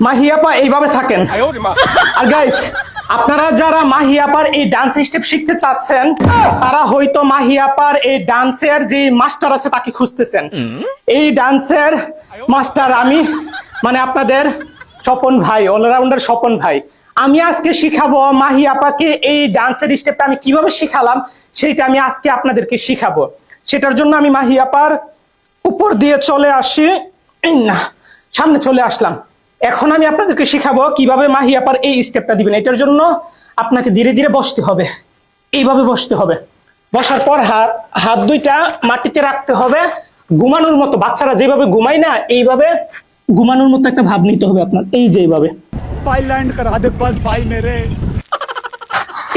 মাহি আপা এইভাবে থাকেন। আর গাইস, আপনারা যারা মাহি আপার এই ডান্স স্টেপ শিখতে চাচ্ছেন, তারা হয়তো মাহি আপার এই ডান্সের যে মাস্টার আছে তাকে খুঁজতেছেন। এই ডান্সের মাস্টার আমি, মানে আপনাদের স্বপন ভাই, অলরাউন্ডার স্বপন ভাই। আমি আজকে শিখাবো মাহি আপাকে এই ডান্সের স্টেপটা আমি কিভাবে শিখালাম, সেটা আমি আজকে আপনাদেরকে শিখাবো। সেটার জন্য আমি মাহি আপার উপর দিয়ে চলে আসি, না সামনে চলে আসলাম। এখন আমি আপনাদেরকে শিখাবো কিভাবে মাহি আপার এই স্টেপটা দিবেন। এটার জন্য আপনাকে ধীরে ধীরে বসতে হবে, এইভাবে বসতে হবে। বসার পর হাত দুইটা মাটিতে রাখতে হবে, ঘুমানোর মতো, বাচ্চারা যেভাবে ঘুমায় না, এইভাবে ঘুমানোর মতো একটা ভাব নিতে হবে আপনার। এই যে এইভাবে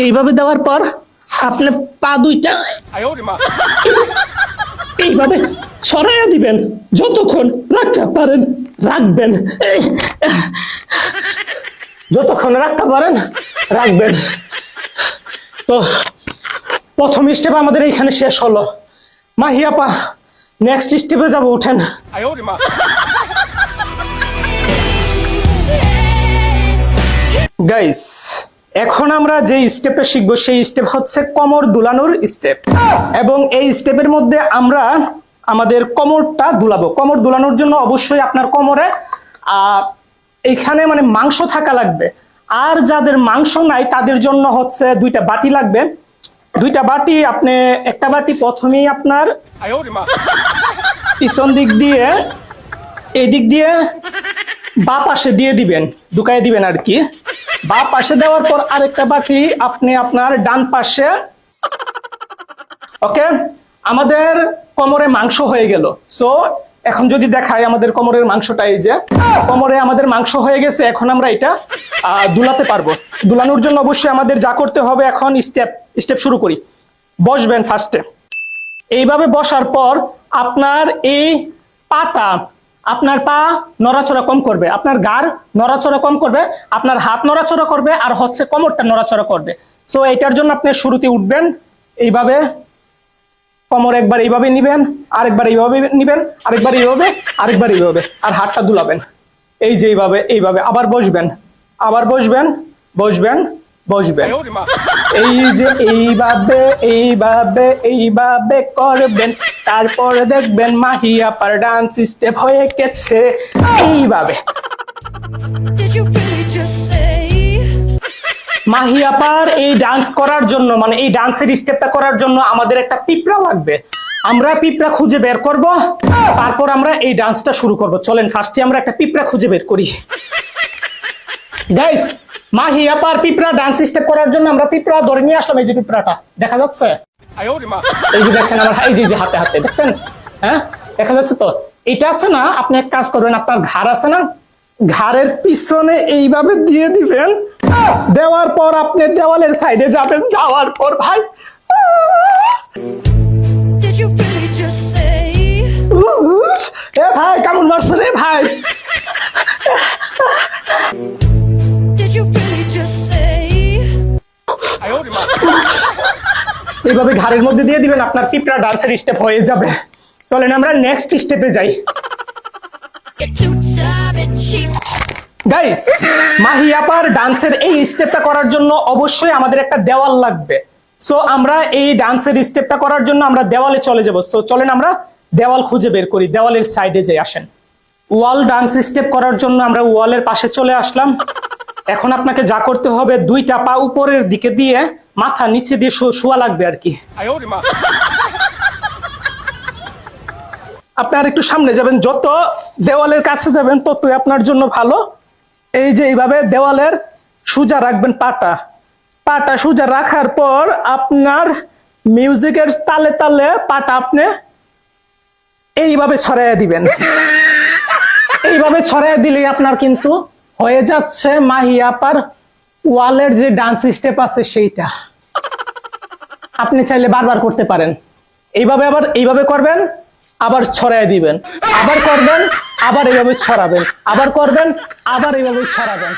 এইভাবে দেওয়ার পর আপনি পা দুইটা এইভাবে সরাইয়া দিবেন, যতক্ষণ রাখতে পারেন রাখবেন, যতক্ষণ রাখতে পারেন রাখবেন। তো প্রথম স্টেপ আমাদের এইখানে শেষ হলো। মাহি আপা নেক্সট স্টেপে যাবো, উঠেন। গাইস, এখন আমরা যে স্টেপটা শিখবো সেই স্টেপ হচ্ছে কোমর দুলানোর স্টেপ। এবং এই স্টেপের মধ্যে আমরা আমাদের কোমরটা দুলাবো। কোমর দুলানোর জন্য অবশ্যই আপনার কোমরে এইখানে মানে মাংস থাকা লাগবে। আর যাদের মাংস নাই তাদের জন্য হচ্ছে দুইটা বাটি লাগবে। দুইটা বাটি, আপনি একটা বাটি প্রথমেই আপনার পিছন দিক দিয়ে এই দিক দিয়ে বাঁ পাশে দিয়ে দিবেন, ঢুকাই দিবেন আর কি। বাঁ পাশে দেওয়ার পর আরেকটা বাটি আপনি আপনার ডান পাশে। ওকে, আমাদের কোমরে মাংস হয়ে গেল। সো এখন যদি দেখাই আমাদের কোমরের মাংসটা, এই যে কোমরে আমাদের মাংস হয়ে গেছে। এখন আমরা এটা দুলাতে পারবো। দুলানোর জন্য অবশ্যই আমাদের যা করতে হবে, এখন স্টেপ শুরু করি। বসবেন ফার্স্টে, এইভাবে বসার পর আপনার এই পাটা, আপনার পা নড়াচড়া কম করবে, আপনার ঘাড় নড়াচড়া কম করবে, আপনার হাত নড়াচড়া করবে, আর হচ্ছে কোমরটা নড়াচড়া করবে। সো এটার জন্য আপনি শুরুতে উঠবেন এইভাবে, কোমর একবার এইভাবে নিবেন, আরেকবার এইভাবে নিবেন, আরেকবার এইভাবে, আরেকবার এইভাবে, আর হাতটা দুলাবেন এই যে এইভাবে। এইভাবে আবার বসবেন, আবার বসবেন, বসবেন, বসবেন, এই যে এইভাবে এইভাবে এইভাবে করবেন। তারপরে দেখবেন মাহি আপার ডান্স স্টেপ হয়ে গেছে এইভাবে। মাহি আপার এই ডান্স করার জন্য, মানে এই ডান্সের স্টেপটা করার জন্য আমাদের একটা পিঁপড়া লাগবে। আমরা পিঁপড়া খুঁজে বের করব, তারপর আমরা এই ডান্সটা শুরু করব। চলেন ফার্স্টে আমরা একটা পিঁপড়া খুঁজে বের করি। গাইস, মাহি আপার পিঁপড়া ডান্স স্টেপ করার জন্য আমরা পিঁপড়া ধরে নিয়ে আসলাম। এই যে পিঁপড়াটা দেখা যাচ্ছে, এই যে দেখেন আমার, এই যে হাতে হাতে দেখছেন, হ্যাঁ দেখা যাচ্ছে তো। এটা আছে না, আপনি এক কাজ করবেন, আপনার ঘাড় আছে না, ঘাড়ের পিছনে এইভাবে দিয়ে দিবেন। দেওয়ার পর আপনি দেওয়ালের সাইডে যাবেন, যাওয়ার পর ভাই এ ভাই কেমন মারছে রে ভাই। এইভাবে ঘাড়ের মধ্যে দিয়ে দিবেন, আপনার পিঁপড়া ডান্সের স্টেপ হয়ে যাবে। চলেন আমরা নেক্সট স্টেপে যাই। গাইস, মাহি আপার ডান্সের এই স্টেপটা করার জন্য অবশ্যই আমাদের একটা দেওয়াল লাগবে। সো আমরা এই ডান্সের স্টেপটা করার জন্য আমরা দেওয়ালে চলে যাব। সো চলেন আমরা দেওয়াল খুঁজে বের করি। দেওয়ালের সাইডে যাই, আসেন। ওয়াল ডান্স স্টেপ করার জন্য আমরা ওয়ালের পাশে চলে আসলাম। এখন আপনাকে যা করতে হবে, দুইটা পা উপরের দিকে দিয়ে মাথা নিচে দিয়ে শোয়া লাগবে আর কি। আপনি আর একটু সামনে যাবেন, যত দেওয়ালের কাছে যাবেন ততই আপনার জন্য ভালো। এই যে এইভাবে দেওয়ালের সোজা রাখবেন পাটা। পাটা সোজা রাখার পর আপনার মিউজিকের তালে তালে পাটা আপনি এইভাবে ছড়াইয়া দিবেন। এইভাবে ছড়াইয়া দিলেই আপনার কিন্তু হয়ে যাচ্ছে মাহি আপার ওয়ালের যে ডান্স স্টেপ আছে সেইটা। আপনি চাইলে বারবার করতে পারেন। এইভাবে আবার এইভাবে করবেন, আবার ছড়াইয়া দিবেন, আবার করবেন, আবার এইভাবে ছড়াবেন, আবার করবেন, আবার এইভাবে ছড়াবেন।